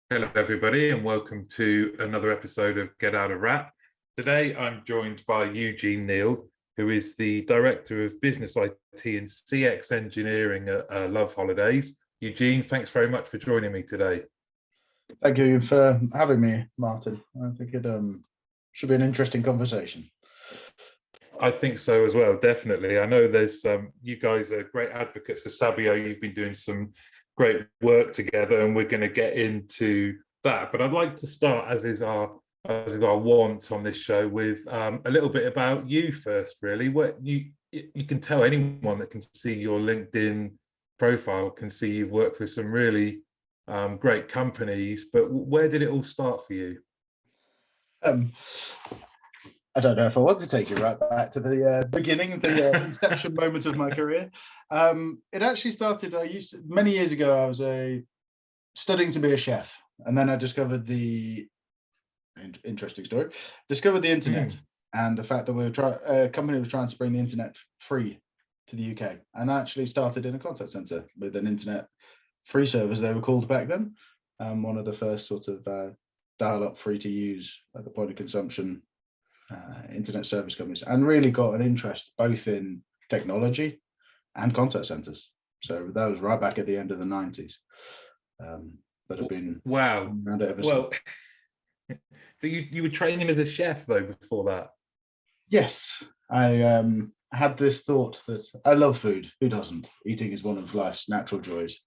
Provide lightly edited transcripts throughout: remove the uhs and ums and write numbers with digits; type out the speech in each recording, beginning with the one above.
Hello, everybody, and welcome to another episode of Get Out of Rap. Today, I'm joined by Eugene Neale, who is the Director of Business IT and CX Engineering at Loveholidays. Eugene, thanks very much for joining me today. Thank you for having me, Martin. I think it should be an interesting conversation. I think so as well, definitely. I know there's you guys are great advocates of Sabio. You've been doing some great work together, and we're going to get into that. But I'd like to start, as is our want on this show, with a little bit about you first. Really, what you can tell anyone that can see your LinkedIn profile can see you've worked with some really great companies. But where did it all start for you? I don't know if I want to take you right back to the beginning, the inception moment of my career. It actually started. Many years ago. I was studying to be a chef, and then I discovered the interesting story. Discovered the internet and the fact that a company was trying to bring the internet free to the UK, and I actually started in a contact center with an internet free service. They were called back then. One of the first sort of dial-up, free to use at the point of consumption internet service companies, and really got an interest both in technology and contact centers. So that was right back at the end of the 90s. But have been wow. Around it ever since. So you were training as a chef though before that? Yes, I had this thought that I love food. Who doesn't? Eating is one of life's natural joys.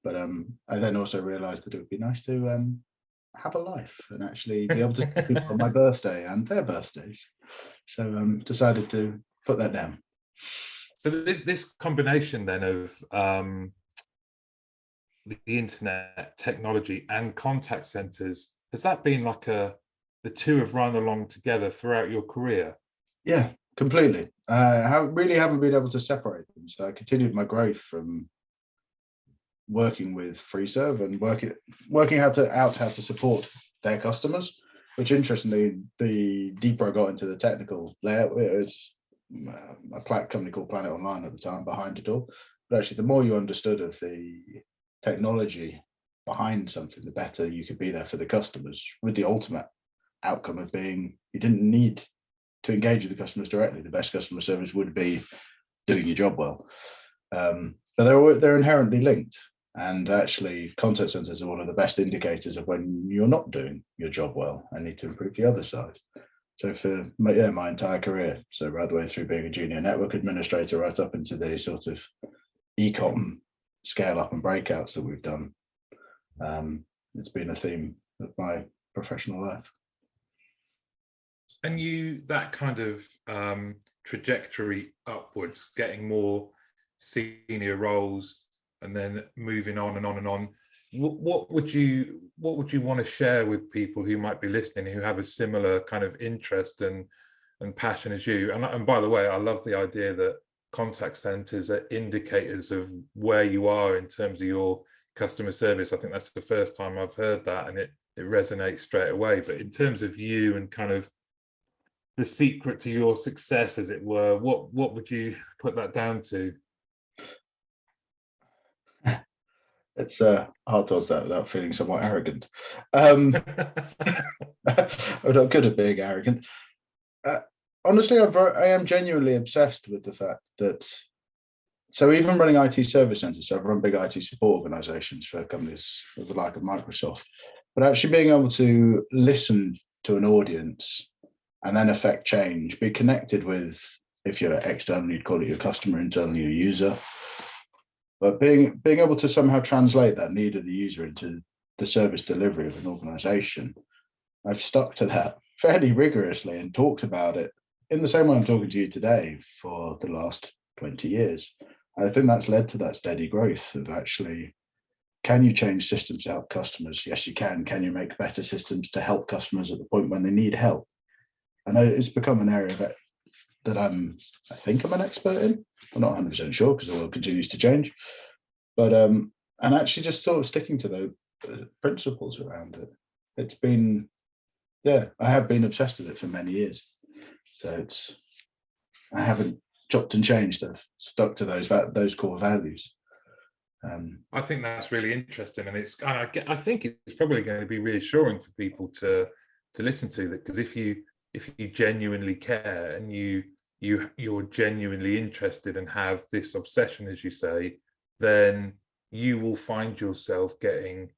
But I then also realised that it would be nice to have a life and actually be able to see people on my birthday and their birthdays. So decided to put that down. So this combination then of the internet, technology and contact centers, has that been like the two have run along together throughout your career? Yeah, completely. I really haven't been able to separate them. So I continued my growth from working with FreeServe and working out how to support their customers, which interestingly, the deeper I got into the technical layer, it was a company called Planet Online at the time behind it all. But actually, the more you understood of the technology behind something, the better you could be there for the customers, with the ultimate outcome of being you didn't need to engage with the customers directly. The best customer service would be doing your job well. But they're inherently linked. And actually, contact centers are one of the best indicators of when you're not doing your job well and need to improve the other side. So for my entire career, so right the way through being a junior network administrator, right up into the sort of e-com scale up and breakouts that we've done, it's been a theme of my professional life. And that kind of trajectory upwards, getting more senior roles, and then moving on and on and on. What would you want to share with people who might be listening who have a similar kind of interest and passion as you? And by the way, I love the idea that contact centers are indicators of where you are in terms of your customer service. I think that's the first time I've heard that, and it resonates straight away. But in terms of you and kind of the secret to your success, as it were, what would you put that down to? It's hard to answer that without feeling somewhat arrogant. I'm not good at being arrogant. Honestly, I am genuinely obsessed with the fact that, so even running IT service centers, so I've run big IT support organizations for companies of the like of Microsoft, but actually being able to listen to an audience and then affect change, be connected with, if you're external, you'd call it your customer, internally your user. But being able to somehow translate that need of the user into the service delivery of an organization, I've stuck to that fairly rigorously and talked about it in the same way I'm talking to you today for the last 20 years. I think that's led to that steady growth of actually, can you change systems to help customers? Yes, you can. Can you make better systems to help customers at the point when they need help? And it's become an area that I think I'm an expert in. I'm not 100% sure because the world continues to change, but and actually just sort of sticking to the principles around it. It's been, I have been obsessed with it for many years. So I haven't chopped and changed. I've stuck to those core values. I think that's really interesting, and I think it's probably going to be reassuring for people to listen to that, because if you genuinely care and you're genuinely interested and have this obsession, as you say, then you will find yourself getting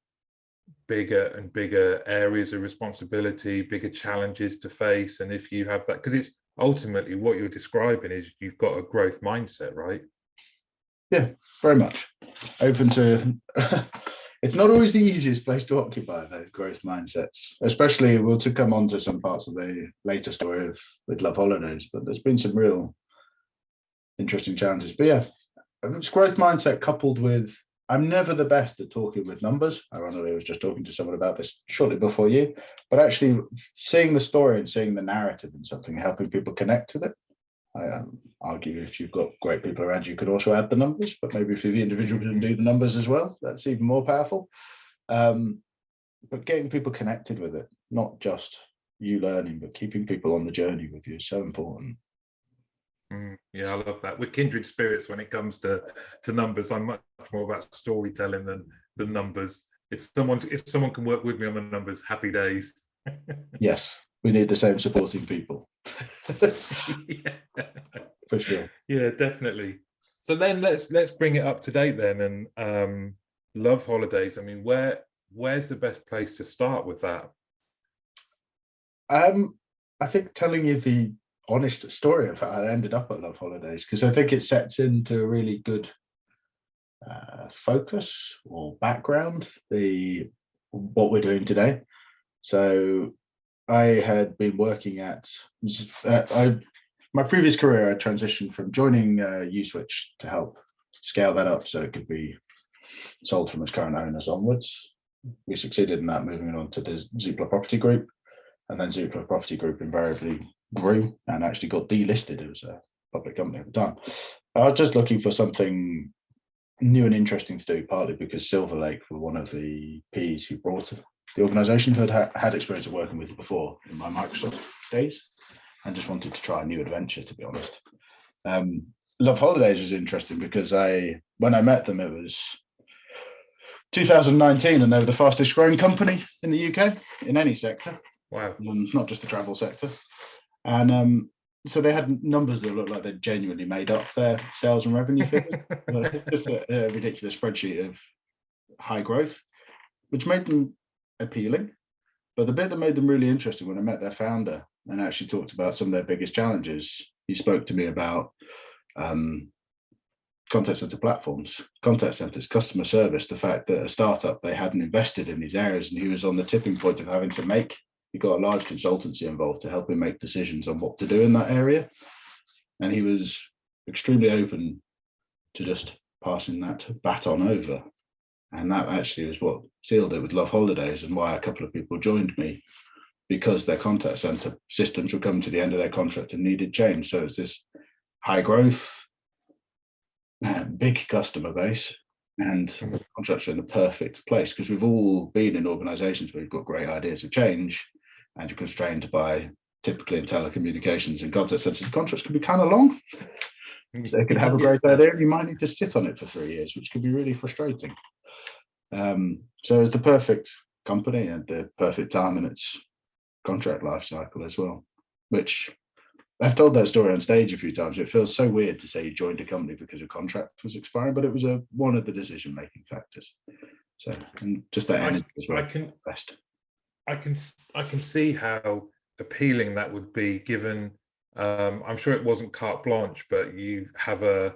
bigger and bigger areas of responsibility, bigger challenges to face. And if you have that, because it's ultimately what you're describing is you've got a growth mindset, right? Yeah, very much open to. It's not always the easiest place to occupy, those growth mindsets, especially we'll to come on to some parts of the later story with Love Holidays, but there's been some real interesting challenges. But yeah, it's growth mindset coupled with, I'm never the best at talking with numbers. Ironically, I was just talking to someone about this shortly before you, but actually seeing the story and seeing the narrative in something, helping people connect with it. I argue if you've got great people around you, you could also add the numbers, but maybe if you're the individual who can do the numbers as well, that's even more powerful. But getting people connected with it, not just you learning, but keeping people on the journey with you is so important. Yeah, I love that. We're kindred spirits when it comes to numbers. I'm much more about storytelling than numbers. If someone can work with me on the numbers, happy days. Yes, we need the same supporting people. Yeah. For sure. Yeah, definitely. So then let's bring it up to date then, and Love Holidays. I mean, where's the best place to start with that? I think telling you the honest story of how I ended up at Love Holidays, because I think it sets into a really good focus or background what we're doing today. So I had been working at my previous career. I transitioned from joining Uswitch to help scale that up so it could be sold from its current owners onwards. We succeeded in that, moving on to the Zoopla Property Group, and then Zoopla Property Group invariably grew and actually got delisted. It was a public company at the time. I was just looking for something new and interesting to do, partly because Silver Lake were one of the Ps who brought the organization, who had experience of working with before in my Microsoft days, and just wanted to try a new adventure, to be honest. Love Holidays was interesting because when I met them, it was 2019, and they were the fastest growing company in the UK in any sector. Wow. Not just the travel sector. And so they had numbers that looked like they genuinely made up their sales and revenue figures. Just a ridiculous spreadsheet of high growth, which made them appealing. But the bit that made them really interesting, when I met their founder and actually talked about some of their biggest challenges, he spoke to me about contact center platforms, contact centers, customer service, the fact that a startup, they hadn't invested in these areas, and he was on the tipping point of having to he got a large consultancy involved to help him make decisions on what to do in that area. And he was extremely open to just passing that baton over. And that actually was what sealed it with Love Holidays, and why a couple of people joined me, because their contact center systems were coming to the end of their contract and needed change. So it's this high growth, big customer base, and contracts are in the perfect place, because we've all been in organizations where you've got great ideas of change and you're constrained by, typically in telecommunications and contact centers, contracts can be kind of long. So they could have a great idea and you might need to sit on it for 3 years, which could be really frustrating. So it's the perfect company at the perfect time in its contract life cycle as well, which I've told that story on stage a few times. It feels so weird to say you joined a company because a contract was expiring, but it was one of the decision-making factors. So, and just that energy as well. I can see how appealing that would be, given I'm sure it wasn't carte blanche, but you have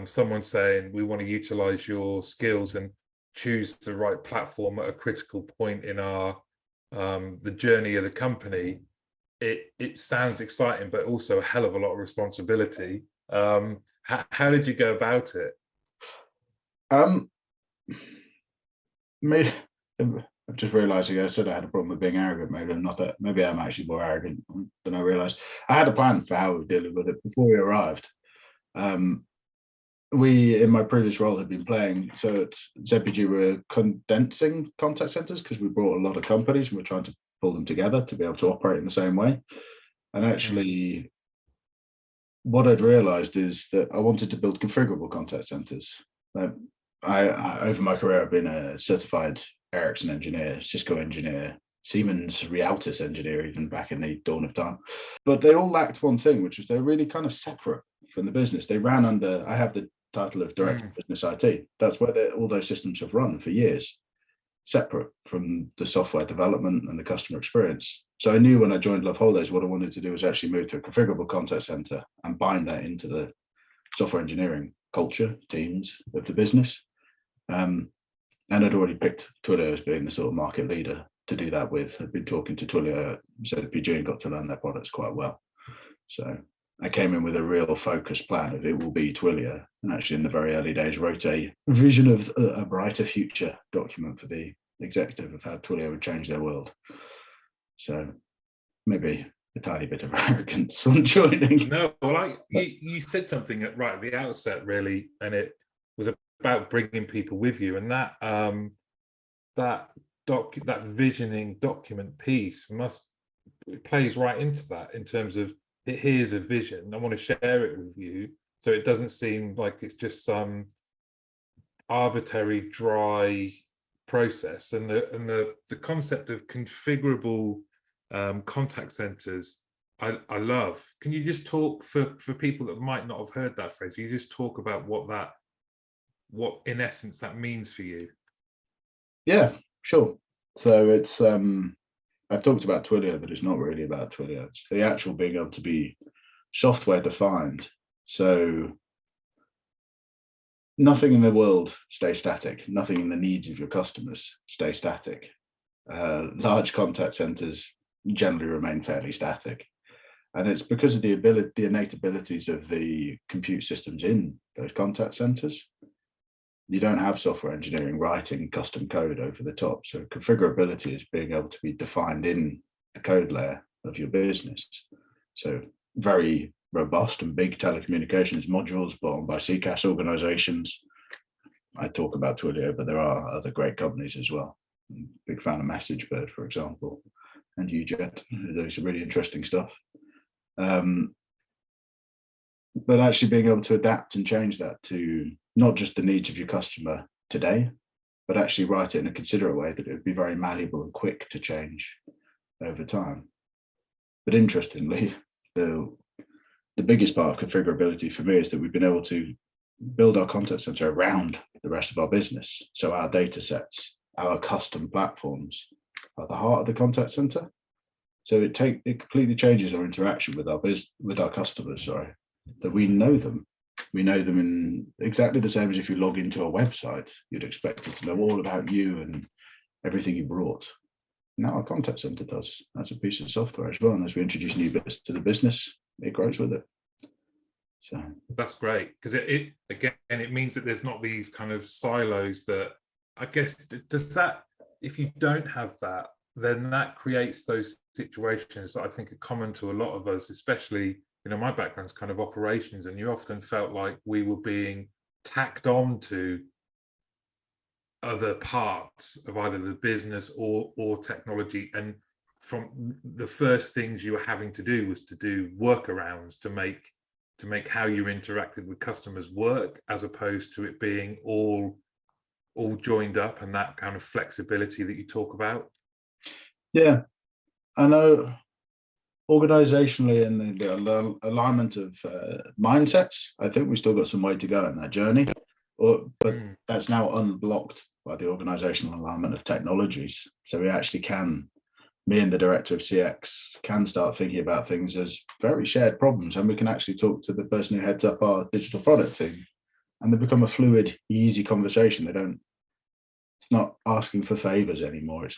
someone saying, we want to utilize your skills and choose the right platform at a critical point in the journey of the company. It sounds exciting, but also a hell of a lot of responsibility. How did you go about it? I've just realized I said I had a problem with being arrogant. Maybe I'm actually more arrogant than I realized. I had a plan for how we were dealing with it before we arrived. We, in my previous role, had been playing. So at ZPG, we're condensing contact centers because we brought a lot of companies and we're trying to pull them together to be able to operate in the same way. And actually, what I'd realized is that I wanted to build configurable contact centers. over my career, I've been a certified Ericsson engineer, Cisco engineer, Siemens Realtis engineer, even back in the dawn of time. But they all lacked one thing, which was they're really kind of separate from the business. They ran under, I have the title of Director of Business IT. That's where all those systems have run for years, separate from the software development and the customer experience. So I knew when I joined Loveholidays, what I wanted to do was actually move to a configurable contact center and bind that into the software engineering culture, teams of the business. And I'd already picked Twilio as being the sort of market leader to do that with. I'd been talking to Twilio, ZPG, and got to learn their products quite well. So I came in with a real focused plan of it will be Twilio. And actually in the very early days wrote a vision of a brighter future document for the executive of how Twilio would change their world. So maybe a tiny bit of arrogance on joining. No, well, you said something right at the outset, really, and it was about bringing people with you, and that visioning document piece plays right into that in terms of here's a vision. I want to share it with you, so it doesn't seem like it's just some arbitrary, dry process. And the concept of configurable contact centers, I love. Can you just talk for people that might not have heard that phrase? You just talk about what in essence that means for you. Yeah, sure. So it's I've talked about Twilio, but it's not really about Twilio. It's the actual being able to be software defined. So nothing in the world stays static. Nothing in the needs of your customers stay static. Large contact centers generally remain fairly static. And it's because of the innate abilities of the compute systems in those contact centers. You don't have software engineering writing custom code over the top. So configurability is being able to be defined in the code layer of your business. So very robust and big telecommunications modules bought on by CCaaS organizations. I talk about Twilio, but there are other great companies as well. Big fan of MessageBird, for example, and UJet. Those are really interesting stuff. But actually being able to adapt and change that to not just the needs of your customer today, but actually write it in a considerate way that it would be very malleable and quick to change over time. But interestingly, the biggest part of configurability for me is that we've been able to build our contact center around the rest of our business. So our data sets, our custom platforms are the heart of the contact center. So it completely changes our interaction with our customers, sorry, that we know them. We know them in exactly the same as if you log into a website, you'd expect it to know all about you and everything you brought. Now our contact center does. That's a piece of software as well. And as we introduce new bits to the business, it grows with it. So that's great, because it means that there's not these kind of silos that, I guess, does that, if you don't have that, then that creates those situations that I think are common to a lot of us, especially, my background's kind of operations, and you often felt like we were being tacked on to other parts of either the business or technology. And from the first things you were having to do was to do workarounds to make how you interacted with customers work, as opposed to it being all joined up, and that kind of flexibility that you talk about. Yeah, I know organizationally and the alignment of mindsets, I think we still got some way to go in that journey, but that's now unblocked by the organizational alignment of technologies. So we actually can, me and the director of CX can start thinking about things as very shared problems, and we can actually talk to the person who heads up our digital product team, and they become a fluid, easy conversation. It's not asking for favors anymore.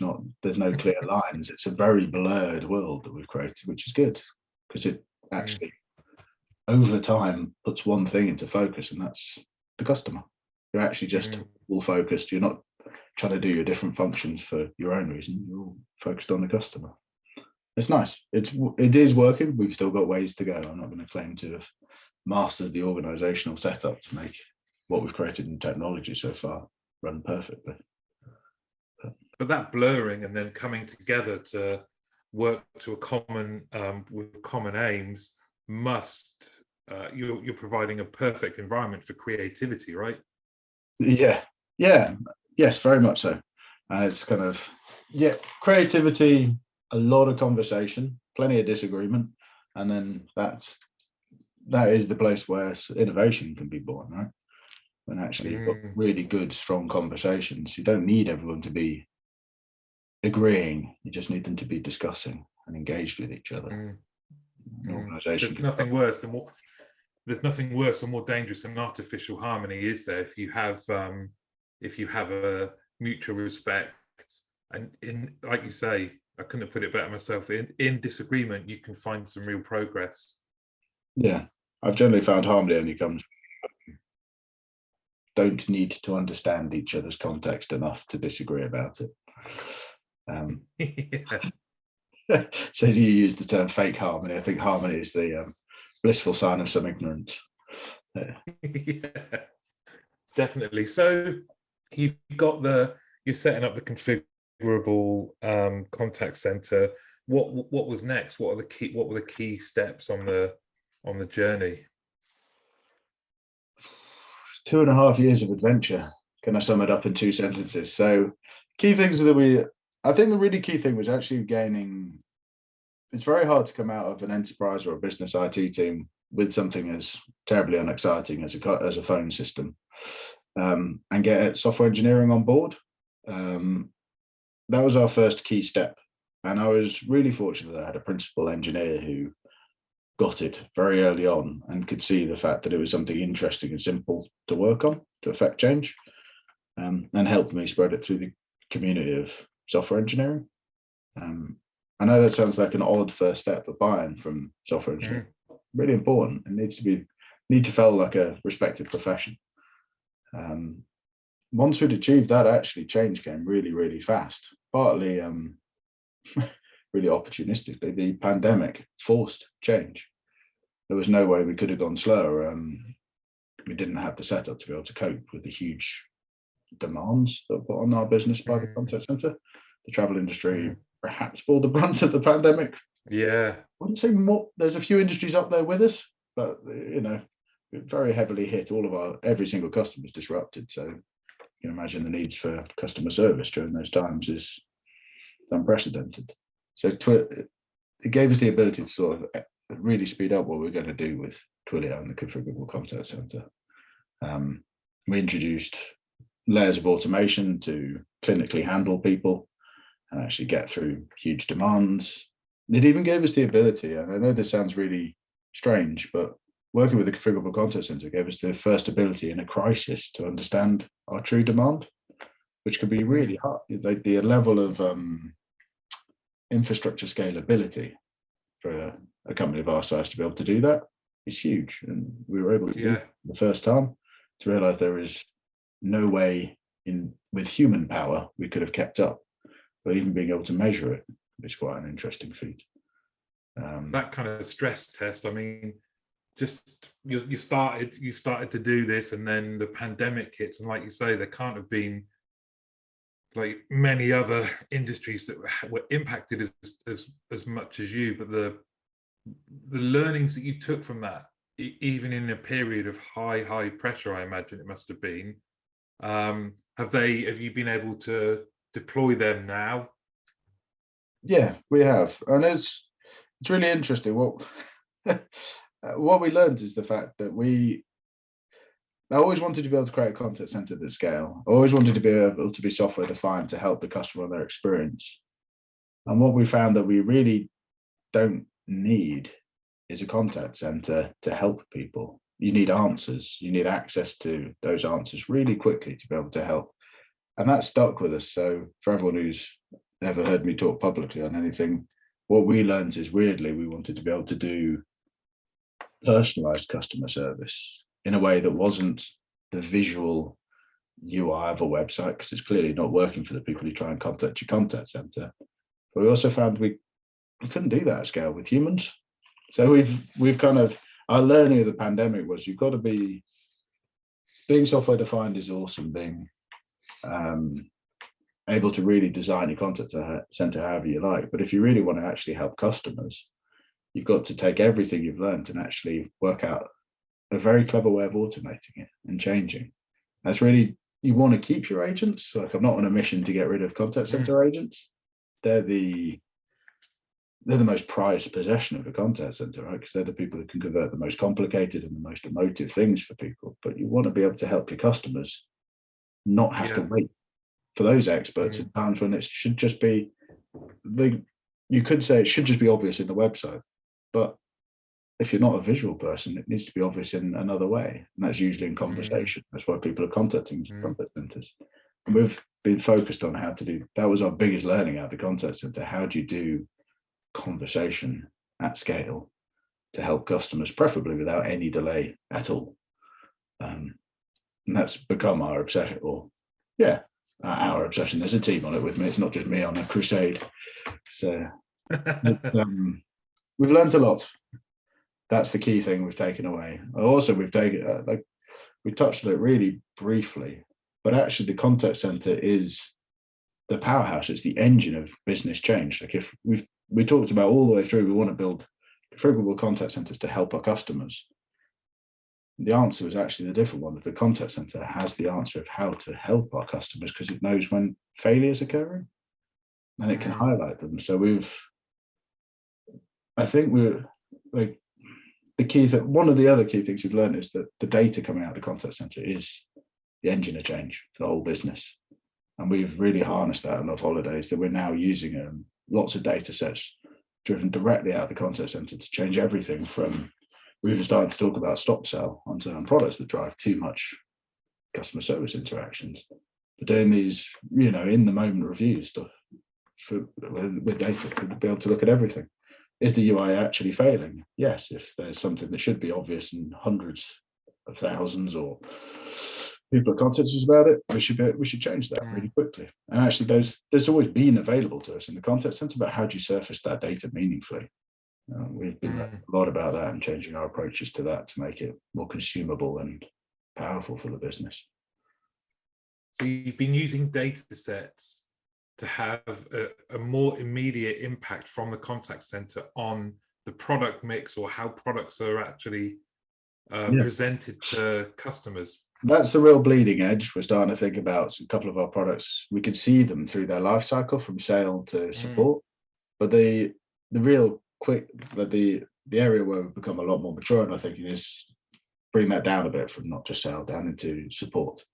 There's no clear lines. It's a very blurred world that we've created, which is good, because it actually over time puts one thing into focus, and that's the customer. You're actually just all focused. You're not trying to do your different functions for your own reason. You're all focused on the customer. It's nice. It is working. We've still got ways to go. I'm not going to claim to have mastered the organizational setup to make what we've created in technology so far run perfectly. But that blurring and then coming together to work to a common with common aims must you're providing a perfect environment for creativity, right? Yeah, yeah, yes, very much so. It's kind of, yeah, creativity, a lot of conversation, plenty of disagreement, and then that is the place where innovation can be born, right? When actually you've got Mm, really good, strong conversations. You don't need everyone to be agreeing. You just need them to be discussing and engaged with each other. mm, An mm. organization There's can, nothing worse than what there's nothing worse or more dangerous than artificial harmony, is there? If you have a mutual respect, and in, like you say, I couldn't have put it better myself. In disagreement, you can find some real progress. yeah. I've generally found harmony only comes, don't need to understand each other's context enough to disagree about it. Yeah. So you use the term fake harmony. I think harmony is the blissful sign of some ignorance. Yeah, definitely. So you're setting up the configurable contact center. What was next? What were the key steps on the journey? 2.5 years of adventure. Can I sum it up in 2 sentences? So key things that I think the really key thing was actually gaining, it's very hard to come out of an enterprise or a business IT team with something as terribly unexciting as a phone system, and get software engineering on board. That was our first key step. And I was really fortunate that I had a principal engineer who got it very early on and could see the fact that it was something interesting and simple to work on to affect change, and helped me spread it through the community of software engineering. I know that sounds like an odd first step, but buy-in from software engineering really important. It need to feel like a respected profession. Once we'd achieved that, actually change came really, really fast. Partly, really opportunistically, the pandemic forced change. There was no way we could have gone slower. We didn't have the setup to be able to cope with the huge demands that were put on our business by the contact center. The travel industry perhaps bore the brunt of the pandemic. Yeah. I wouldn't say more. There's a few industries up there with us, but very heavily hit. Every single customer was disrupted. So you can imagine the needs for customer service during those times is unprecedented. So it gave us the ability to sort of really speed up what we're going to do with Twilio and the configurable contact center. We introduced layers of automation to clinically handle people and actually get through huge demands. It even gave us the ability, and I know this sounds really strange, but working with the configurable contact center gave us the first ability in a crisis to understand our true demand, which could be really hard. The level of infrastructure scalability for a company of our size to be able to do that is huge. And we were able to do it the first time, to realize there is no way with human power we could have kept up, but even being able to measure it is quite an interesting feat. That kind of stress test, I mean, just you started to do this, and then the pandemic hits, and like you say, there can't have been like many other industries that were impacted as much as you, but the learnings that you took from that, even in a period of high pressure, I imagine it must have been, have you been able to deploy them now? Yeah, we have, and it's really interesting. What we learned is the fact that I always wanted to be able to create a contact center at scale. I always wanted to be able to be software defined to help the customer on their experience. And what we found that we really don't need is a contact center to help people. You need answers. You need access to those answers really quickly to be able to help. And that stuck with us. So for everyone who's ever heard me talk publicly on anything, what we learned is, weirdly, we wanted to be able to do personalized customer service in a way that wasn't the visual UI of a website, because it's clearly not working for the people who try and contact your contact center. But we also found we couldn't do that at scale with humans. So we've kind of, our learning of the pandemic was, you've got to being software defined is awesome. Being able to really design your contact center however you like, but if you really want to actually help customers, you've got to take everything you've learned and actually work out a very clever way of automating it and changing. That's really you want to keep your agents. Like, I'm not on a mission to get rid of contact center agents. They're the most prized possession of a contact center, right? Because they're the people that can convert the most complicated and the most emotive things for people. But you want to be able to help your customers not have to wait for those experts at times when it should just be, you could say it should just be obvious in the website. But if you're not a visual person, it needs to be obvious in another way. And that's usually in conversation. That's why people are contacting contact centers. And we've been focused on how to do, that was our biggest learning out of the contact center. How do you do conversation at scale to help customers, preferably without any delay at all? And that's become our obsession, or our obsession. There's a team on it with me. It's not just me on a crusade. So we've learned a lot. That's the key thing we've taken away. Also, we've taken, we touched on it really briefly, but actually the contact center is the powerhouse. It's the engine of business change. Like, if we talked about all the way through, we want to build configurable contact centers to help our customers. The answer is actually the different one, that the contact center has the answer of how to help our customers, because it knows when failure is occurring and it can highlight them. So I think we're like, the key that one of the other key things we've learned is that the data coming out of the contact center is the engine of change for the whole business. And we've really harnessed that at Loveholidays, that we're now using lots of data sets driven directly out of the contact center to change everything from, we even started to talk about stop sell on certain products that drive too much customer service interactions. But doing these, in the moment review stuff with data, to be able to look at everything. Is the UI actually failing? Yes. If there's something that should be obvious and hundreds of thousands or people are contacting us about it, we should change that really quickly. And actually, there's always been available to us in the contact center, but how do you surface that data meaningfully? We've been learning a lot about that and changing our approaches to that to make it more consumable and powerful for the business. So you've been using data sets to have a more immediate impact from the contact center on the product mix, or how products are actually presented to customers. That's the real bleeding edge. We're starting to think about a couple of our products. We could see them through their life cycle from sale to support, but the real quick, the area where we've become a lot more mature, and I think, is bring that down a bit from not just sale down into support.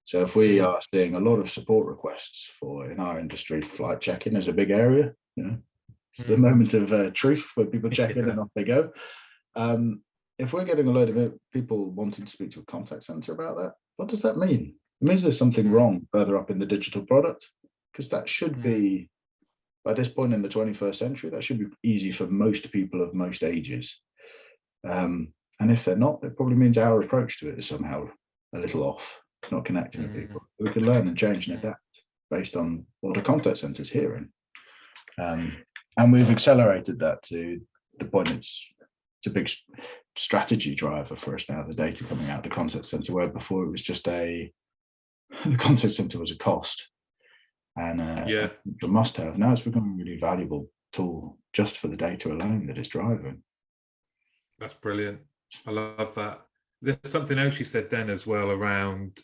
So if we are seeing a lot of support requests for, in our industry, flight check-in is a big area. It's the moment of truth where people check in and off they go. If we're getting a load of people wanting to speak to a contact center about that, what does that mean? It means there's something wrong further up in the digital product, because that should be, by this point in the 21st century, that should be easy for most people of most ages. And if they're not, it probably means our approach to it is somehow a little off. It's not connecting with people. We can learn and change and adapt based on what a contact center is hearing. And we've accelerated that to the point it's a big strategy driver for us now, the data coming out of the contact center, where before it was just the contact center was a cost and a must have. Now it's become a really valuable tool just for the data alone that it's driving. That's brilliant. I love that. There's something else you said then as well around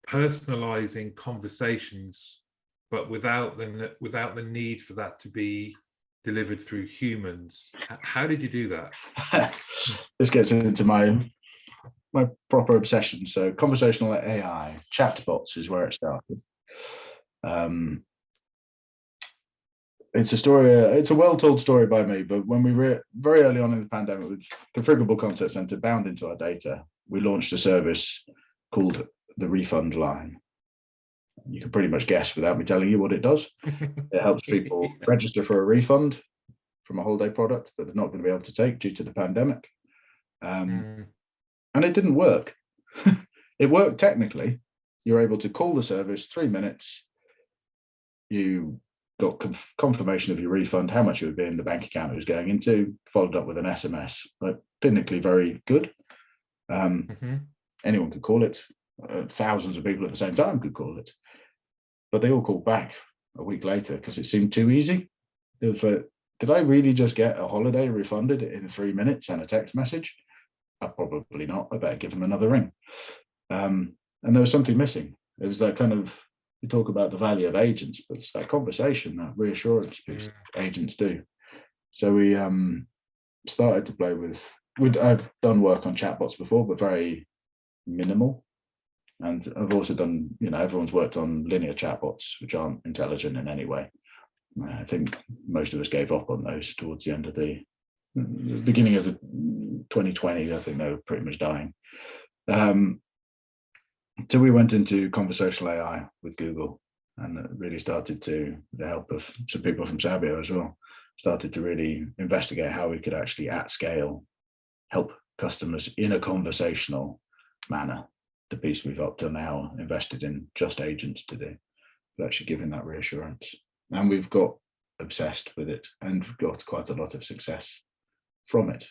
personalizing conversations, but without the need for that to be delivered through humans. How did you do that? This gets into my proper obsession. So conversational AI, chatbots is where it started. It's a story. It's a well-told story by me. But when we were very early on in the pandemic, with configurable contact center bound into our data, we launched a service called the refund line. You can pretty much guess without me telling you what it does. It helps people register for a refund from a holiday product that they're not going to be able to take due to the pandemic. And it didn't work. It worked technically. You're able to call the service, 3 minutes. You got confirmation of your refund, how much it would be in the bank account it was going into, followed up with an SMS. Like, technically very good. Anyone could call it. Thousands of people at the same time could call it. But they all called back a week later because it seemed too easy. It was like, did I really just get a holiday refunded in 3 minutes and a text message? Probably not. I better give them another ring. And and there was something missing. It was that kind of, you talk about the value of agents, but it's that conversation, that reassurance piece agents do. So we started to play with. I've done work on chatbots before, but very minimal. And I've also done, everyone's worked on linear chatbots, which aren't intelligent in any way. I think most of us gave up on those towards the end of the beginning of the 2020. I think they were pretty much dying. So we went into conversational AI with Google, and it really started to, the help of some people from Sabio as well, started to really investigate how we could actually at scale help customers in a conversational manner. The piece we've up till now invested in just agents to do, but actually giving that reassurance. And we've got obsessed with it, and we've got quite a lot of success from it.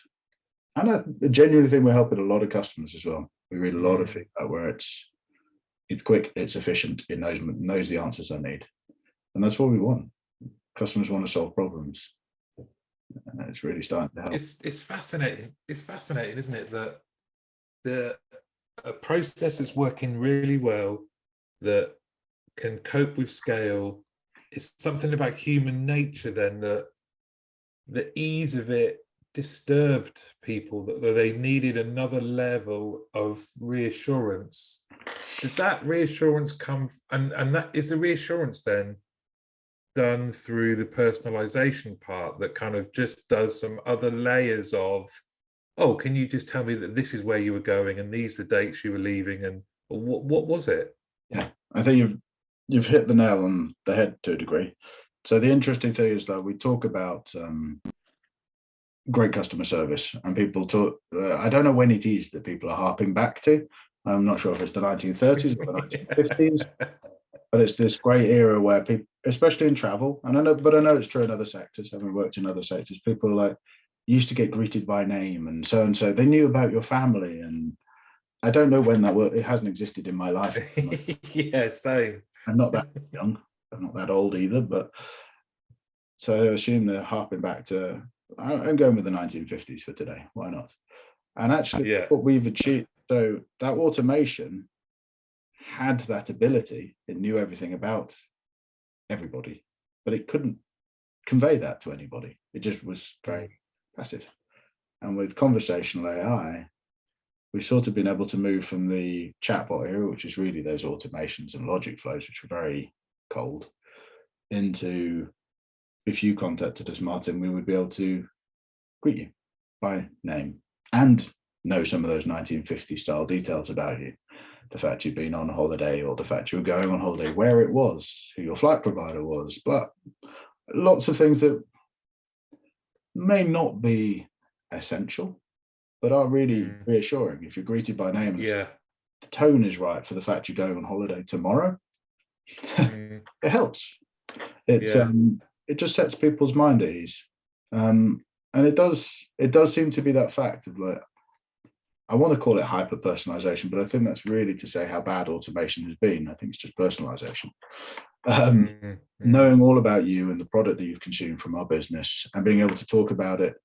And I genuinely think we're helping a lot of customers as well. We read a lot of feedback where it's quick, it's efficient, it knows the answers I need. And that's what we want. Customers want to solve problems. And it's really starting to help. It's fascinating. It's fascinating, isn't it, that a process is working really well, that can cope with scale. It's something about human nature then, that the ease of it disturbed people, that they needed another level of reassurance. Did that reassurance come, and that is the reassurance then done through the personalization part that kind of just does some other layers of, oh, can you just tell me that this is where you were going and these are the dates you were leaving, and what was it? Yeah, I think you've hit the nail on the head to a degree. So the interesting thing is that we talk about great customer service, and people talk. I don't know when it is that people are harping back to. I'm not sure if it's the 1930s or the 1950s, but it's this great era where people, especially in travel, and I know it's true in other sectors, having worked in other sectors, people like used to get greeted by name and so. They knew about your family, and I don't know when that was. It hasn't existed in my life. Yeah, same. I'm not that young. I'm not that old either, but so I assume they're harping back to. I'm going with the 1950s for today. Why not? And actually, what we've achieved. So that automation had that ability. It knew everything about everybody, but it couldn't convey that to anybody. It just was very passive. And with conversational AI, we've sort of been able to move from the chatbot era, which is really those automations and logic flows, which are very cold, into, if you contacted us, Martin, we would be able to greet you by name and know some of those 1950 style details about you. The fact you've been on holiday, or the fact you were going on holiday, where it was, who your flight provider was, but lots of things that may not be essential, but are really reassuring. If you're greeted by name, and the tone is right for the fact you're going on holiday tomorrow, it helps. It just sets people's mind at ease. And it does seem to be that fact of, like, I want to call it hyper personalization, but I think that's really to say how bad automation has been. I think it's just personalization. Knowing all about you and the product that you've consumed from our business, and being able to talk about it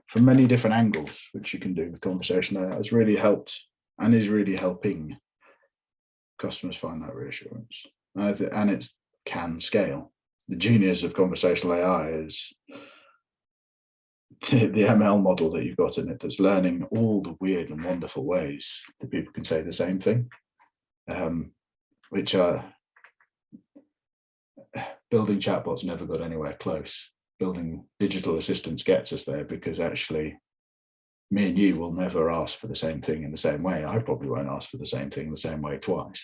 from many different angles, which you can do with conversation AI, has really helped and is really helping customers find that reassurance. And it can scale. The genius of conversational AI is the ML model that you've got in it, that's learning all the weird and wonderful ways that people can say the same thing, which are, building chatbots never got anywhere close. Building digital assistants gets us there, because actually me and you will never ask for the same thing in the same way. I probably won't ask for the same thing the same way twice.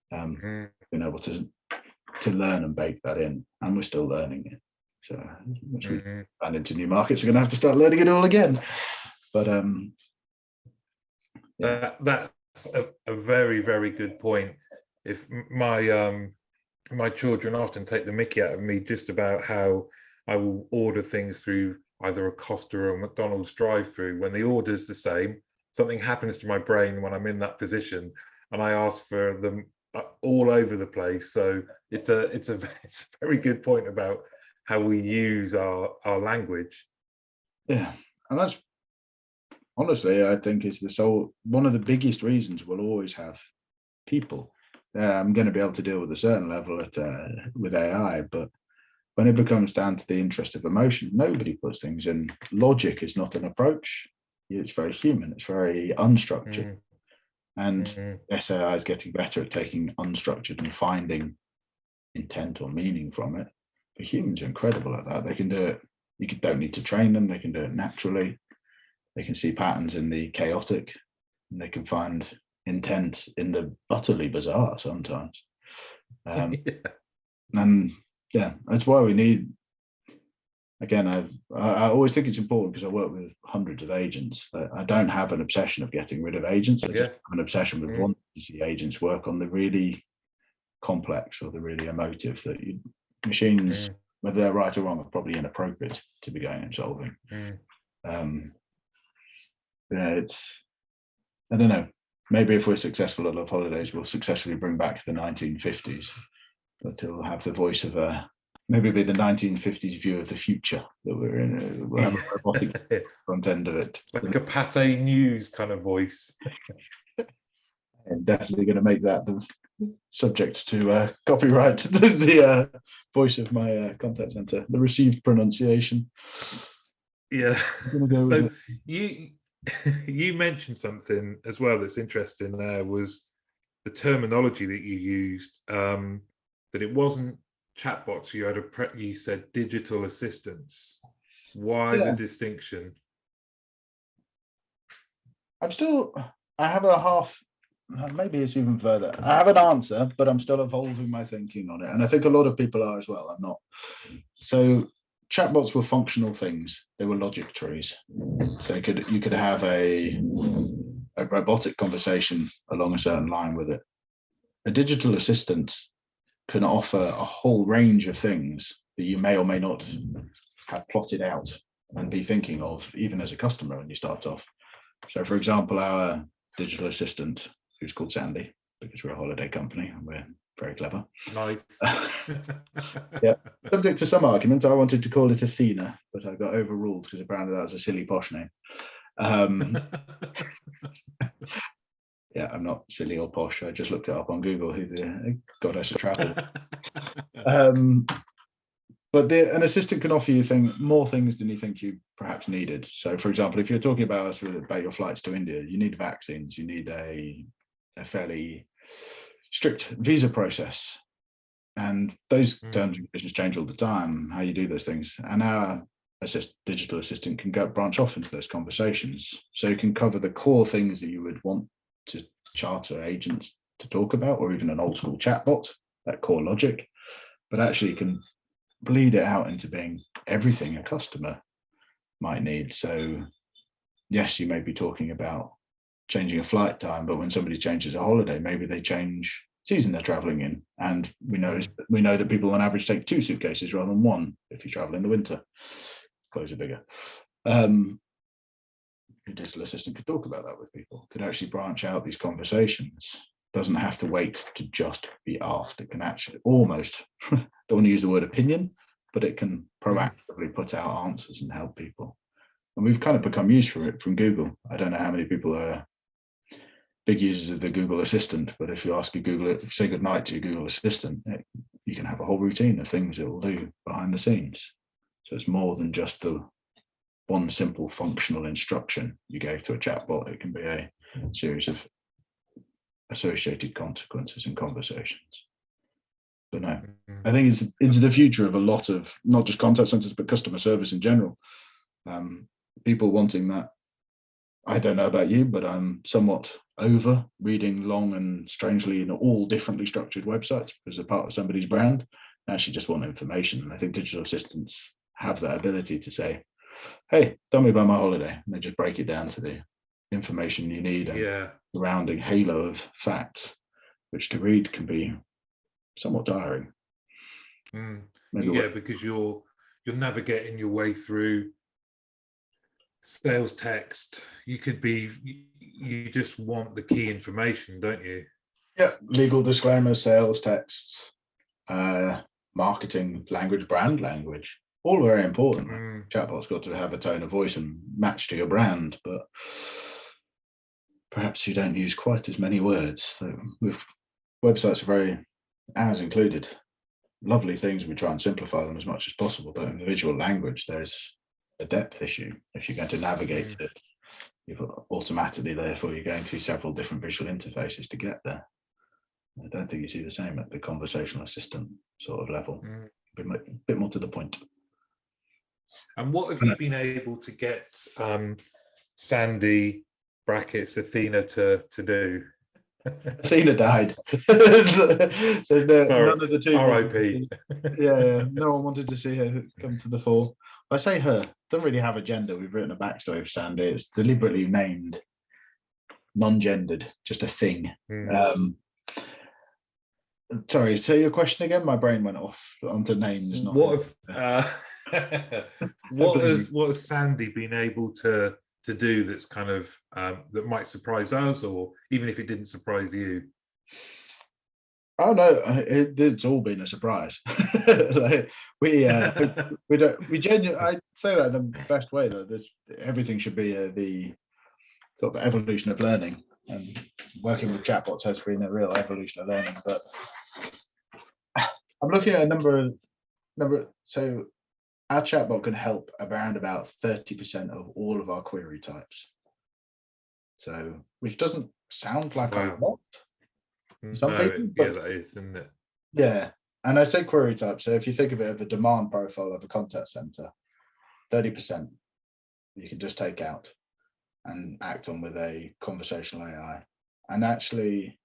Being able to learn and bake that in, and we're still learning it. So once we expand into new markets, we're going to have to start learning it all again. But that's a very, very good point. If my children often take the mickey out of me just about how I will order things through either a Costa or a McDonald's drive-through. When the order's the same, something happens to my brain when I'm in that position, and I ask for them all over the place. So it's a very good point about how we use our language. Yeah, and that's honestly, I think, is one of the biggest reasons we'll always have people. I'm going to be able to deal with a certain level with AI, but when it becomes down to the interest of emotion, nobody puts things in. Logic is not an approach. It's very human. It's very unstructured. And SAI is getting better at taking unstructured and finding intent or meaning from it. But humans are incredible at that. They can do it. You don't need to train them. They can do it naturally. They can see patterns in the chaotic, and they can find intent in the utterly bizarre sometimes. And yeah, that's why we need. Again, I always think it's important because I work with hundreds of agents. I don't have an obsession of getting rid of agents. I just have an obsession with wanting to see agents work on the really complex or the really emotive that machines, whether they're right or wrong, are probably inappropriate to be going and solving. Yeah, it's, I don't know. Maybe if we're successful at Love Holidays, we'll successfully bring back the 1950s, but it'll have the voice of maybe be the 1950s view of the future that we're in. We'll have a robotic front end of it. Like a Pathé News kind of voice. And definitely going to make that the subject to copyright, the voice of my contact center, the received pronunciation. Yeah. So you mentioned something as well that's interesting there, was the terminology that you used, that it wasn't chatbots. You said digital assistants. Why the distinction? I have a half, maybe it's even further. I have an answer, but I'm still evolving my thinking on it. And I think a lot of people are as well. I'm not. So chatbots were functional things. They were logic trees. So you could have a robotic conversation along a certain line with it. A digital assistant can offer a whole range of things that you may or may not have plotted out and be thinking of, even as a customer when you start off. So, for example, our digital assistant, who's called Sandy, because we're a holiday company and we're very clever. Nice. Yeah. Subject to some argument, I wanted to call it Athena, but I got overruled because apparently that was a silly posh name. Yeah, I'm not silly or posh. I just looked it up on Google, who the goddess of travel. But an assistant can offer you more things than you think you perhaps needed. So, for example, if you're talking about your flights to India, you need vaccines, you need a fairly strict visa process. And those terms and conditions change all the time, how you do those things. And our digital assistant can branch off into those conversations. So you can cover the core things that you would want to charter agents to talk about, or even an old school chatbot, that core logic, but actually you can bleed it out into being everything a customer might need. So yes, you may be talking about changing a flight time, but when somebody changes a holiday, maybe they change season they're traveling in. And we know that people on average take 2 suitcases rather than 1 if you travel in the winter. Clothes are bigger. A digital assistant could talk about that with people, could actually branch out these conversations. Doesn't have to wait to just be asked. It can actually almost, don't want to use the word opinion, but it can proactively put out answers and help people. And we've kind of become used to it from Google. I don't know how many people are big users of the Google Assistant, but if you ask if you say goodnight to your Google Assistant, you can have a whole routine of things it will do behind the scenes. So it's more than just the one simple functional instruction you gave to a chatbot. It can be a series of associated consequences and conversations. But no, I think it's into the future of a lot of not just contact centers, but customer service in general. People wanting that. I don't know about you, but I'm somewhat over reading long and strangely in all differently structured websites because they're part of somebody's brand. I actually just want information. And I think digital assistants have that ability to say, hey, tell me about my holiday. And they just break it down to the information you need and surrounding halo of facts, which to read can be somewhat tiring. Because you're navigating your way through sales text. You just want the key information, don't you? Yeah, legal disclaimers, sales texts, marketing language, brand language, all very important. Chatbot's got to have a tone of voice and match to your brand, but perhaps you don't use quite as many words. So we've websites are very, ours included, lovely things. We try and simplify them as much as possible, but in the visual language, there's a depth issue. If you're going to navigate it, you've automatically, therefore, you're going through several different visual interfaces to get there. I don't think you see the same at the conversational assistant sort of level. A bit more to the point. And what have you been able to get Sandy brackets Athena to do? Athena died. There's none of the two. R.I.P. Yeah, no one wanted to see her come to the fore. I say her, doesn't really have a gender. We've written a backstory of Sandy. It's deliberately named non-gendered, just a thing. Sorry, say your question again. My brain went off onto names. What has Sandy been able to do that's kind of that might surprise us, or even if it didn't surprise you? Oh no, it's all been a surprise. Like, we genuinely, I say that in the best way, though. Everything should be the sort of evolution of learning, and working with chatbots has been a real evolution of learning. But I'm looking at a number. So our chatbot can help around about 30% of all of our query types. So, which doesn't sound like a lot. Some people, but that is, isn't it? Yeah, and I say query type. So if you think of it as a demand profile of a contact center, 30% you can just take out and act on with a conversational AI, and actually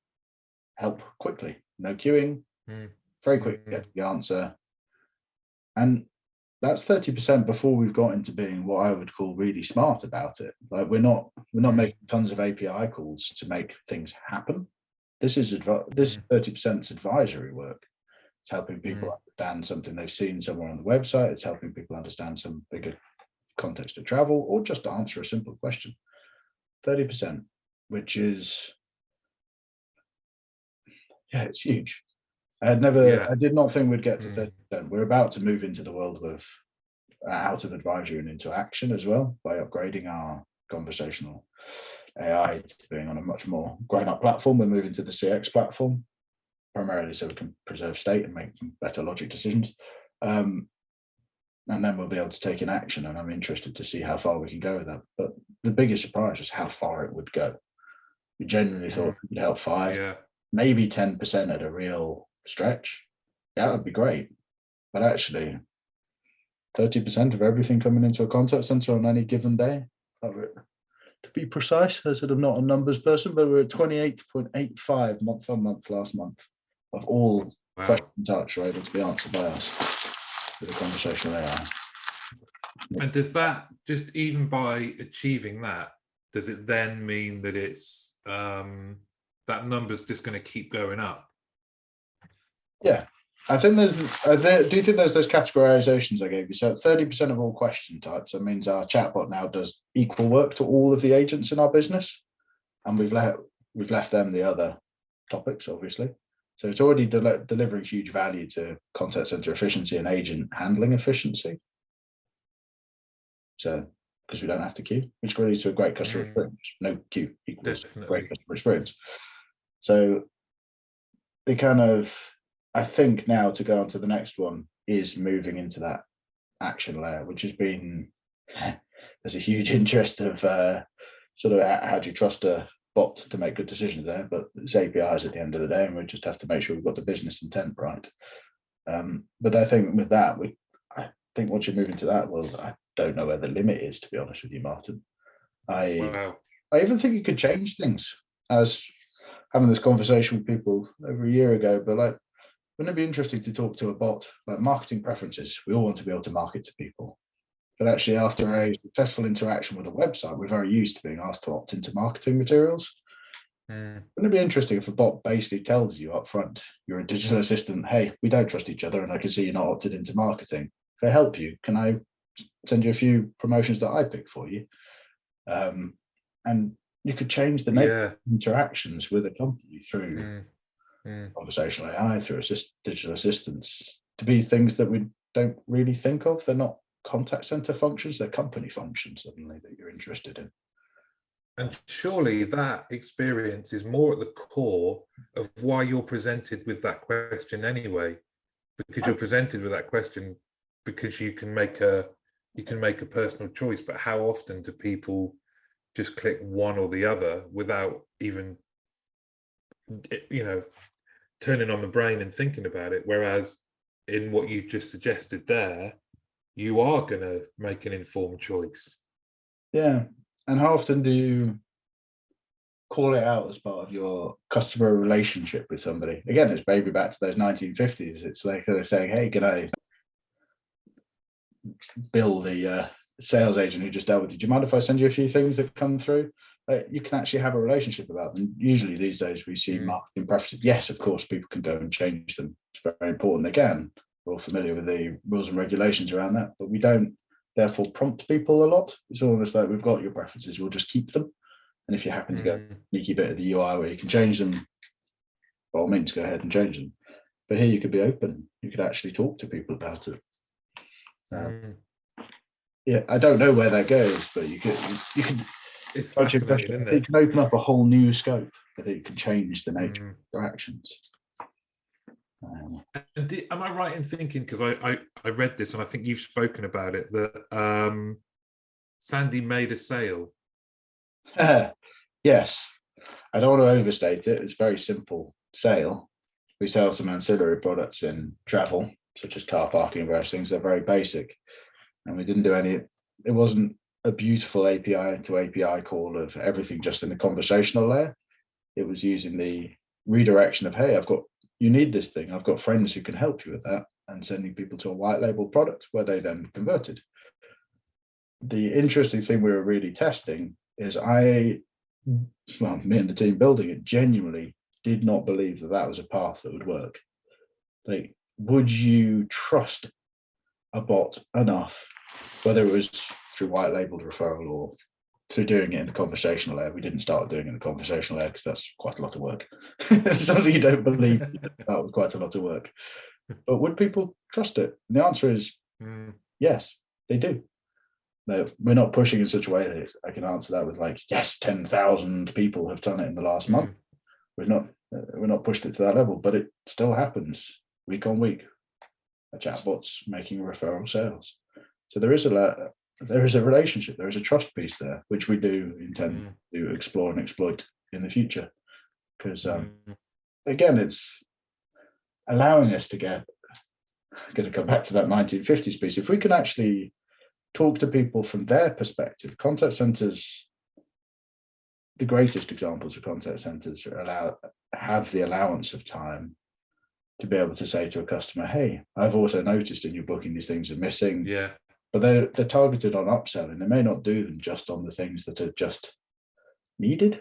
help quickly. No queuing, very quick to get to the answer. And that's 30% before we've got into being what I would call really smart about it. Like, we're not making tons of API calls to make things happen. This is 30% advisory work. It's helping people understand something they've seen somewhere on the website. It's helping people understand some bigger context of travel, or just to answer a simple question. 30%, which is, yeah, it's huge. I did not think we'd get to 30%. We're about to move into the world of out of advisory and into action as well, by upgrading our conversational AI to being on a much more grown-up platform. We're moving to the CX platform, primarily so we can preserve state and make better logic decisions. And then we'll be able to take in action, and I'm interested to see how far we can go with that. But the biggest surprise was how far it would go. We genuinely thought we could help 5, maybe 10% at a real stretch. Yeah, that'd be great. But actually, 30% of everything coming into a contact center on any given day. To be precise, I said I'm not a numbers person, but we're at 28.85 month on month last month of all question touch are able to be answered by us with a conversational AI. And does that, just even by achieving that, does it then mean that it's that number's just going to keep going up? Yeah, I think do you think there's those categorizations I gave you? So 30% of all question types, that means our chatbot now does equal work to all of the agents in our business, and we've left them the other topics, obviously. So it's already delivering huge value to contact center efficiency and agent handling efficiency. So, because we don't have to queue, which leads to a great customer experience. No queue equals great customer experience. So the kind of, I think now to go on to the next one is moving into that action layer, which has been, there's a huge interest of sort of how do you trust a bot to make good decisions there, but it's APIs at the end of the day, and we just have to make sure we've got the business intent right. But I think with that, I think once you move into that world, I don't know where the limit is, to be honest with you, Martin. I even think you could change things. I was having this conversation with people over a year ago, but like, wouldn't it be interesting to talk to a bot like marketing preferences? We all want to be able to market to people, but actually after a successful interaction with a website, we're very used to being asked to opt into marketing materials. Wouldn't it be interesting if a bot basically tells you up front, you're a digital assistant, hey, we don't trust each other and I can see you're not opted into marketing. If I help you, can I send you a few promotions that I pick for you? And you could change the nature of interactions with a company through conversational AI, through digital assistants, to be things that we don't really think of. They're not contact center functions, they're company functions suddenly that you're interested in. And surely that experience is more at the core of why you're presented with that question anyway, because you're presented with that question because you can make a personal choice. But how often do people just click one or the other without even, turning on the brain and thinking about it? Whereas in what you just suggested there, you are going to make an informed choice. Yeah. And how often do you call it out as part of your customer relationship with somebody? Again, it's maybe back to those 1950s. It's like they're saying, hey, can I, Bill, the sales agent who just dealt with you, do you mind if I send you a few things that come through? You can actually have a relationship about them. Usually these days we see marketing preferences. Yes, of course, people can go and change them. It's very important they can. We're all familiar with the rules and regulations around that, but we don't therefore prompt people a lot. It's almost like we've got your preferences, we'll just keep them. And if you happen to get a sneaky bit of the UI where you can change them, by all means, go ahead and change them. But here you could be open. You could actually talk to people about it. Yeah, I don't know where that goes, but you can. It's fascinating, isn't it? It can open up a whole new scope. I think it can change the nature of interactions. And am I right in thinking, because I read this and I think you've spoken about it, that Sandy made a sale? Yes, I don't want to overstate it. It's a very simple sale. We sell some ancillary products in travel, such as car parking and various things. They're very basic, and we didn't do any. It wasn't a beautiful API to API call of everything just in the conversational layer. It was using the redirection of, hey, you need this thing. I've got friends who can help you with that, and sending people to a white label product where they then converted. The interesting thing we were really testing is me and the team building it genuinely did not believe that was a path that would work. Like, would you trust a bot enough, whether it was through white labeled referral or through doing it in the conversational layer? We didn't start doing it in the conversational layer because that's quite a lot of work. Something you don't believe, that was quite a lot of work. But would people trust it? And the answer is yes, they do. No, we're not pushing in such a way that I can answer that with like, yes, 10,000 people have done it in the last month. We're not pushed it to that level, but it still happens week on week. A chatbot's making referral sales. So there is a relationship, there is a trust piece there, which we do intend to explore and exploit in the future. Because again, it's allowing us to get, I'm going to come back to that 1950s piece. If we can actually talk to people from their perspective, contact centers, the greatest examples of contact centers have the allowance of time to be able to say to a customer, hey, I've also noticed in your booking these things are missing. Yeah. But they're targeted on upselling. They may not do them just on the things that are just needed.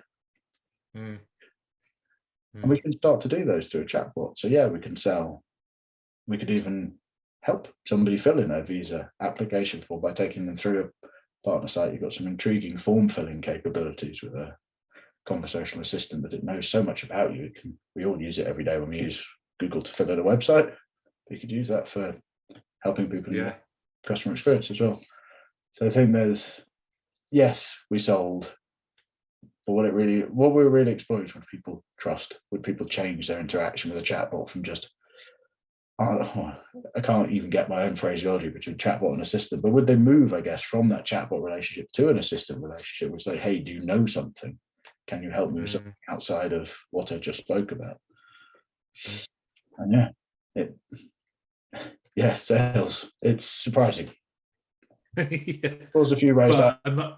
And we can start to do those through a chatbot. So yeah, we can sell. We could even help somebody fill in their visa application form by taking them through a partner site. You've got some intriguing form filling capabilities with a conversational assistant that it knows so much about you. We all use it every day when we use Google to fill in a website. You could use that for helping people in customer experience as well. So I think yes, we sold, but what we're really exploring is, would people trust? Would people change their interaction with a chatbot from just, I can't even get my own phraseology between chatbot and assistant, but would they move, I guess, from that chatbot relationship to an assistant relationship, which say, hey, do you know something? Can you help me with something outside of what I just spoke about? And sales. It's surprising. Caused a few raised eyes.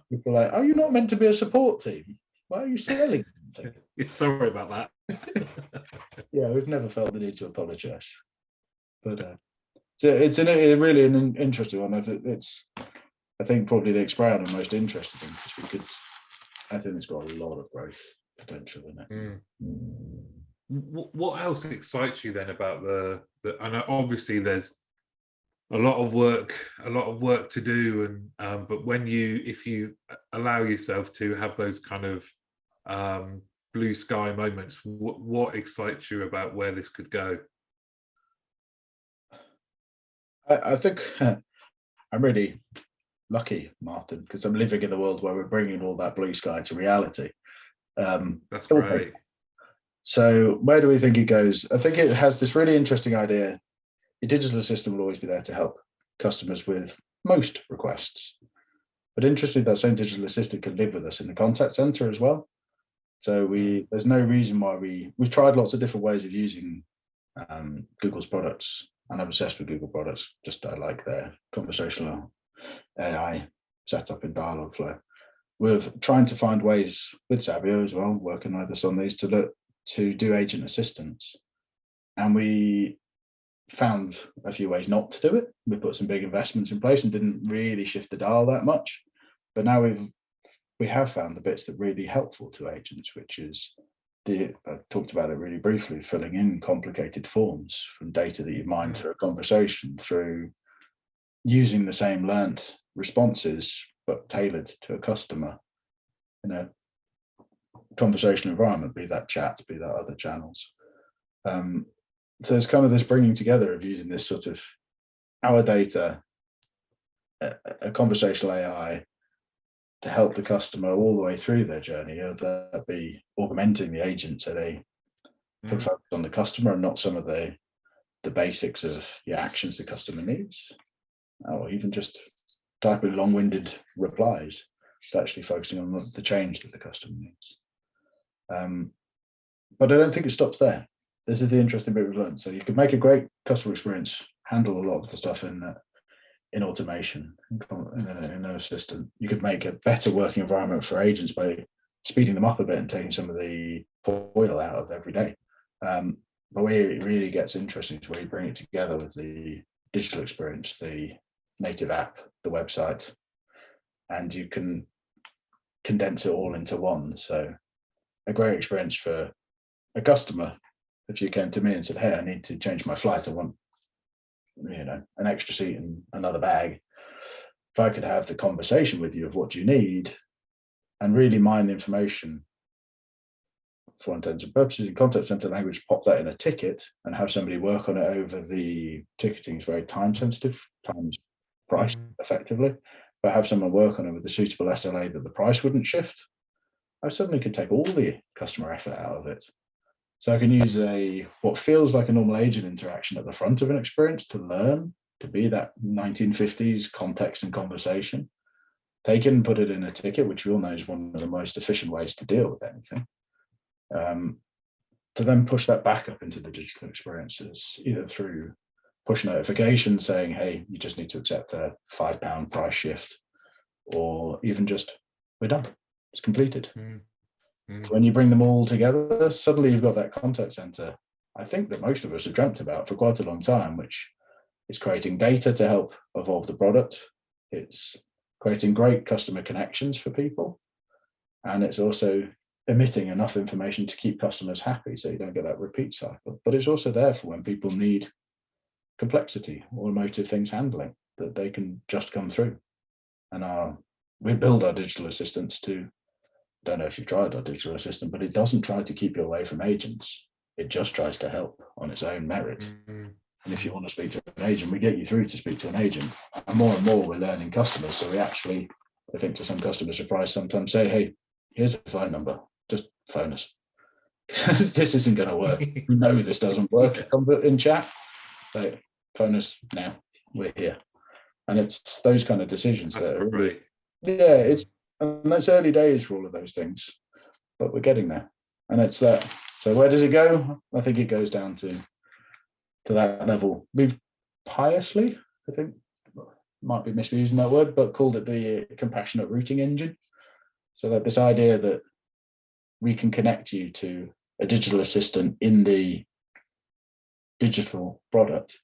People are like, are you not meant to be a support team? Why are you selling something? Sorry about that. Yeah, we've never felt the need to apologize. But it's really an interesting one. I think probably the Experiment I'm most interested in, because I think it's got a lot of growth potential in it. What else excites you then about the and obviously there's a lot of work to do, and but if you allow yourself to have those kind of blue sky moments, what excites you about where this could go? I think I'm really lucky, Martin, because I'm living in a world where we're bringing all that blue sky to reality. That's great. So where do we think it goes? I think it has this really interesting idea. Your digital assistant will always be there to help customers with most requests. But interestingly, that same digital assistant can live with us in the contact center as well. So there's no reason why we've tried lots of different ways of using Google's products, and I'm obsessed with Google products. Just I like their conversational AI setup in Dialogflow. We're trying to find ways with Sabio as well, working with us on these to do agent assistance, and we found a few ways not to do it. We put some big investments in place and didn't really shift the dial that much, but now we have found the bits that are really helpful to agents, which is I talked about it really briefly, filling in complicated forms from data that you mine through a conversation, through using the same learnt responses but tailored to a customer in a conversational environment, be that chat, be that other channels. So it's kind of this bringing together of using this sort of our data, a conversational AI, to help the customer all the way through their journey, that be augmenting the agent so they can focus on the customer and not some of the basics of the actions the customer needs, or even just typing long-winded replies, but actually focusing on the change that the customer needs. But I don't think it stops there. This is the interesting bit we've learned. So you could make a great customer experience, handle a lot of the stuff in automation, in an assistant. You could make a better working environment for agents by speeding them up a bit and taking some of the toil out of every day. But where it really gets interesting is where you bring it together with the digital experience, the native app, the website, and you can condense it all into one. So a great experience for a customer. If you came to me and said, hey, I need to change my flight, I want, an extra seat and another bag. If I could have the conversation with you of what you need and really mine the information for all intents and purposes in contact center language, pop that in a ticket and have somebody work on it over the ticketing is very time sensitive, times priced effectively, but have someone work on it with a suitable SLA that the price wouldn't shift. I suddenly could take all the customer effort out of it. So I can use what feels like a normal agent interaction at the front of an experience to learn, to be that 1950s context and conversation. Take it and put it in a ticket, which we all know is one of the most efficient ways to deal with anything. To then push that back up into the digital experiences, either through push notifications saying, hey, you just need to accept a £5 price shift, or even just, we're done, it's completed. When you bring them all together, suddenly you've got that contact center, I think that most of us have dreamt about for quite a long time, which is creating data to help evolve the product. It's creating great customer connections for people. And it's also emitting enough information to keep customers happy so you don't get that repeat cycle. But it's also there for when people need complexity or emotive things handling, that they can just come through. And we build our digital assistants to, I don't know if you've tried our digital assistant, but it doesn't try to keep you away from agents. It just tries to help on its own merit. And if you want to speak to an agent, we get you through to speak to an agent. And more we're learning customers. So we actually, I think to some customers' surprise, sometimes say, hey, here's a phone number, just phone us. This isn't going to work. We know this doesn't work in chat. So phone us now, we're here. And it's those kind of decisions that are really, and that's early days for all of those things, but we're getting there. And it's that. So where does it go? I think it goes down to that level. We've piously, I think, might be misusing that word, but called it the compassionate routing engine. So that this idea that we can connect you to a digital assistant in the digital product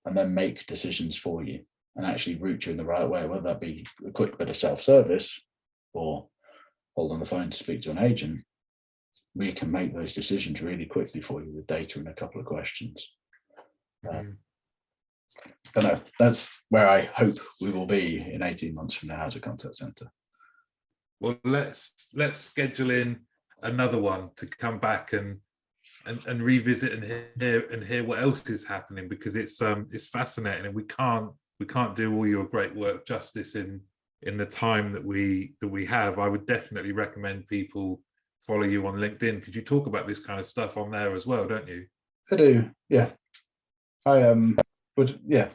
and then make decisions for you and actually route you in the right way, whether that be a quick bit of self-service or hold on the phone to speak to an agent. We can make those decisions really quickly for you with data in a couple of questions. I don't know, that's where I hope we will be in 18 months from now as a contact center. Well, let's schedule in another one to come back and revisit and hear what else is happening, because it's fascinating, and we can't do all your great work justice in in the time that we have, I would definitely recommend people follow you on LinkedIn, because you talk about this kind of stuff on there as well, don't you? I do, yeah. I would, yeah,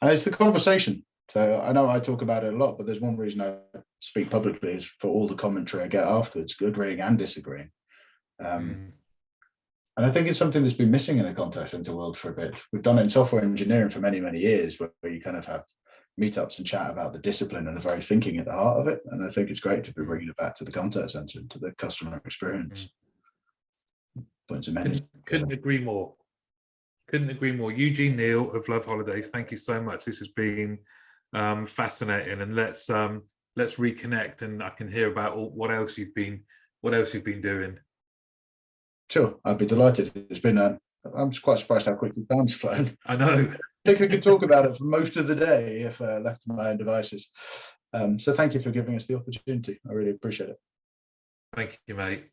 and it's the conversation. So I know I talk about it a lot, but there's one reason I speak publicly is for all the commentary I get afterwards, agreeing and disagreeing. And I think it's something that's been missing in the contact center world for a bit. We've done it in software engineering for many, many years, where you kind of have meetups and chat about the discipline and the very thinking at the heart of it. And I think it's great to be bringing it back to the contact center, to the customer experience. Points of many. Couldn't agree more. Couldn't agree more. Eugene Neale of Loveholidays, thank you so much. This has been fascinating, and let's reconnect, and I can hear about what else you've been doing. Sure, I'd be delighted. It's been I'm quite surprised how quickly time's flown. I know. I think we could talk about it for most of the day if left to my own devices. So thank you for giving us the opportunity. I really appreciate it. Thank you, mate.